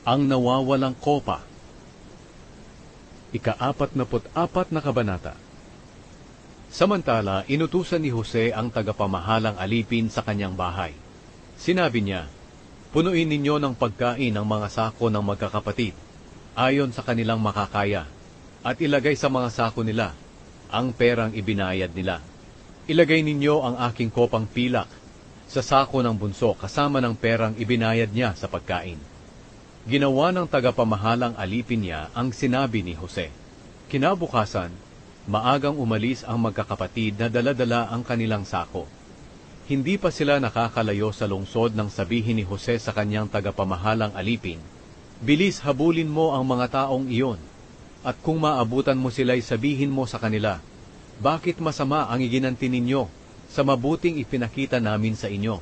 Ang nawawalang kopa. Ika-44 na kabanata. Samantala, inutusan ni Jose ang tagapamahalang alipin sa kanyang bahay. Sinabi niya, "Punuin ninyo ng pagkain ang mga sako ng magkakapatid, ayon sa kanilang makakaya, at ilagay sa mga sako nila ang perang ibinayad nila. Ilagay ninyo ang aking kopang pilak sa sako ng bunso kasama ng perang ibinayad niya sa pagkain." Ginawa ng tagapamahalang alipin niya ang sinabi ni Jose. Kinabukasan, maagang umalis ang magkakapatid na dala-dala ang kanilang sako. Hindi pa sila nakakalayo sa lungsod nang sabihin ni Jose sa kanyang tagapamahalang alipin, "Bilis, habulin mo ang mga taong iyon, at kung maabutan mo sila'y sabihin mo sa kanila, bakit masama ang iginanti ninyo sa mabuting ipinakita namin sa inyo?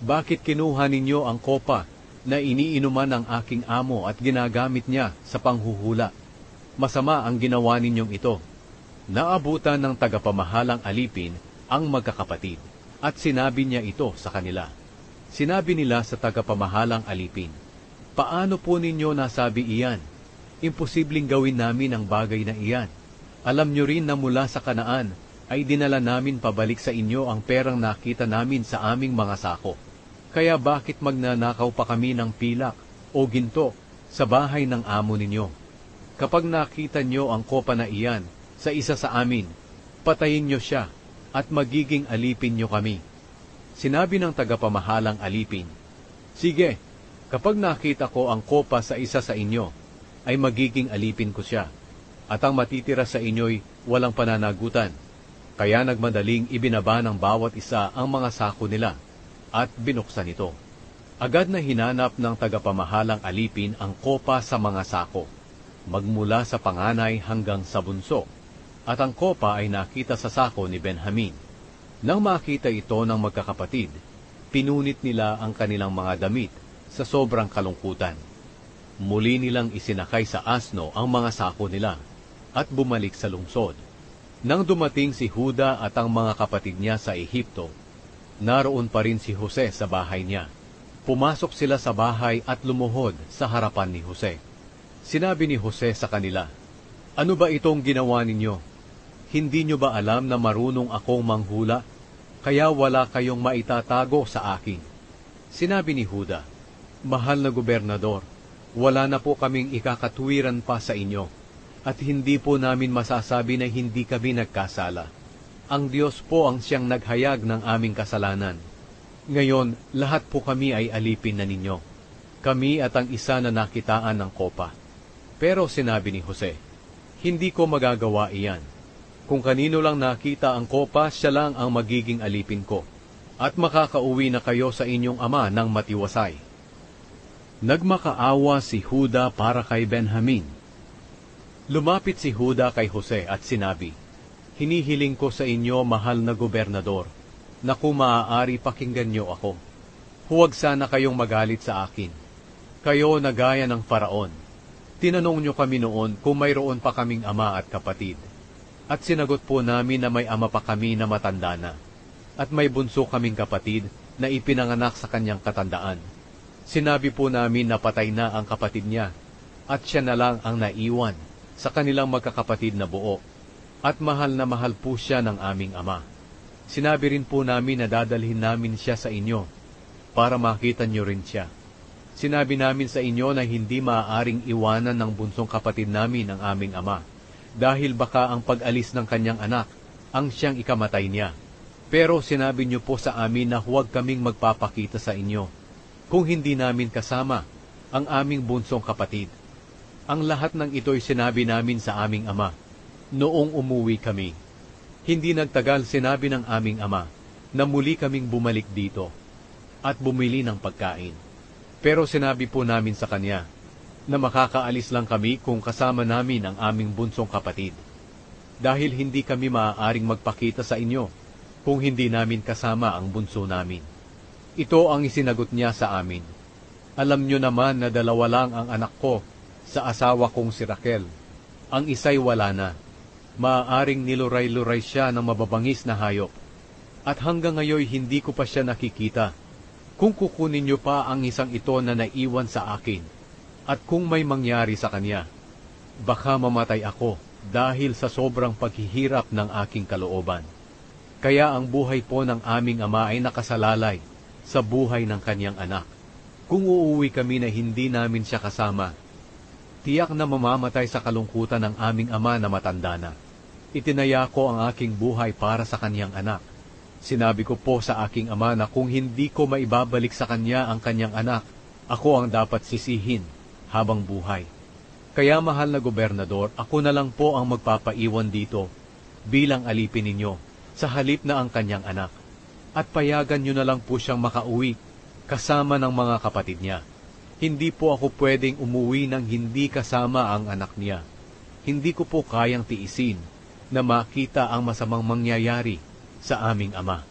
Bakit kinuha ninyo ang kopa na iniinuman ng aking amo at ginagamit niya sa panghuhula? Masama ang ginawa ninyong ito." Naabutan ng tagapamahalang alipin ang magkakapatid, at sinabi niya ito sa kanila. Sinabi nila sa tagapamahalang alipin, "Paano po ninyo nasabi iyan? Imposibleng gawin namin ang bagay na iyan. Alam nyo rin na mula sa Kanaan ay dinala namin pabalik sa inyo ang perang nakita namin sa aming mga sako. Kaya bakit magnanakaw pa kami ng pilak o ginto sa bahay ng amo ninyo? Kapag nakita nyo ang kopa na iyan sa isa sa amin, patayin nyo siya at magiging alipin nyo kami." Sinabi ng tagapamahalang alipin, "Sige, kapag nakita ko ang kopa sa isa sa inyo, ay magiging alipin ko siya, at ang matitira sa inyo'y walang pananagutan." Kaya nagmadaling ibinaba ng bawat isa ang mga sako nila, at binuksan ito. Agad na hinanap ng tagapamahalang alipin ang kopa sa mga sako, magmula sa panganay hanggang sa bunso, at ang kopa ay nakita sa sako ni Benjamin. Nang makita ito ng magkakapatid, pinunit nila ang kanilang mga damit sa sobrang kalungkutan. Muli nilang isinakay sa asno ang mga sako nila, at bumalik sa lungsod. Nang dumating si Juda at ang mga kapatid niya sa Ehipto, naroon pa rin si Jose sa bahay niya. Pumasok sila sa bahay at lumuhod sa harapan ni Jose. Sinabi ni Jose sa kanila, "Ano ba itong ginawa ninyo? Hindi nyo ba alam na marunong akong manghula? Kaya wala kayong maitatago sa akin." Sinabi ni Juda, "Mahal na gobernador, wala na po kaming ikakatwiran pa sa inyo, at hindi po namin masasabi na hindi kami nagkasala. Ang Diyos po ang siyang naghayag ng aming kasalanan. Ngayon, lahat po kami ay alipin na ninyo, kami at ang isa na nakitaan ng kopa." Pero sinabi ni Jose, "Hindi ko magagawa iyan. Kung kanino lang nakita ang kopa, siya lang ang magiging alipin ko, at makakauwi na kayo sa inyong ama ng matiwasay." Nagmakaawa si Juda para kay Benjamin. Lumapit si Juda kay Jose at sinabi, "Hinihiling ko sa inyo, mahal na gobernador, na kung maaari pakinggan niyo ako. Huwag sana kayong magalit sa akin. Kayo na gaya ng Faraon. Tinanong niyo kami noon kung mayroon pa kaming ama at kapatid. At sinagot po namin na may ama pa kami na matanda na, at may bunso kaming kapatid na ipinanganak sa kanyang katandaan. Sinabi po namin na patay na ang kapatid niya, at siya na lang ang naiwan sa kanilang magkakapatid na buo. At mahal na mahal po siya ng aming ama. Sinabi rin po namin na dadalhin namin siya sa inyo para makita niyo rin siya. Sinabi namin sa inyo na hindi maaaring iwanan ng bunsong kapatid namin ang aming ama, dahil baka ang pag-alis ng kanyang anak ang siyang ikamatay niya. Pero sinabi niyo po sa amin na huwag kaming magpapakita sa inyo kung hindi namin kasama ang aming bunsong kapatid. Ang lahat ng ito'y sinabi namin sa aming ama noong umuwi kami. Hindi nagtagal, sinabi ng aming ama na muli kaming bumalik dito at bumili ng pagkain. Pero sinabi po namin sa kanya na makakaalis lang kami kung kasama namin ang aming bunsong kapatid, dahil hindi kami maaaring magpakita sa inyo kung hindi namin kasama ang bunso namin. Ito ang isinagot niya sa amin, "Alam nyo naman na 2 lang ang anak ko sa asawa kong si Raquel. Ang isa'y wala na. Maaaring niluray-luray siya ng mababangis na hayop, at hanggang ngayon hindi ko pa siya nakikita. Kung kukunin niyo pa ang isang ito na naiwan sa akin, At kung may mangyari sa kanya, baka mamatay ako dahil sa sobrang paghihirap ng aking kalooban. Kaya ang buhay po ng aming ama ay nakasalalay sa buhay ng kanyang anak. Kung uuwi kami na hindi namin siya kasama, tiyak na mamamatay sa kalungkutan ng aming ama na matanda na. Itinaya ko ang aking buhay para sa kanyang anak. Sinabi ko po sa aking ama na kung hindi ko maibabalik sa kanya ang kanyang anak, ako ang dapat sisihin habang buhay. Kaya mahal na gobernador, ako na lang po ang magpapaiwan dito bilang alipin ninyo sa halip na ang kanyang anak. At payagan nyo na lang po siyang makauwi kasama ng mga kapatid niya. Hindi po ako pwedeng umuwi nang hindi kasama ang anak niya. Hindi ko po kayang tiisin na makita ang masamang mangyayari sa aming ama.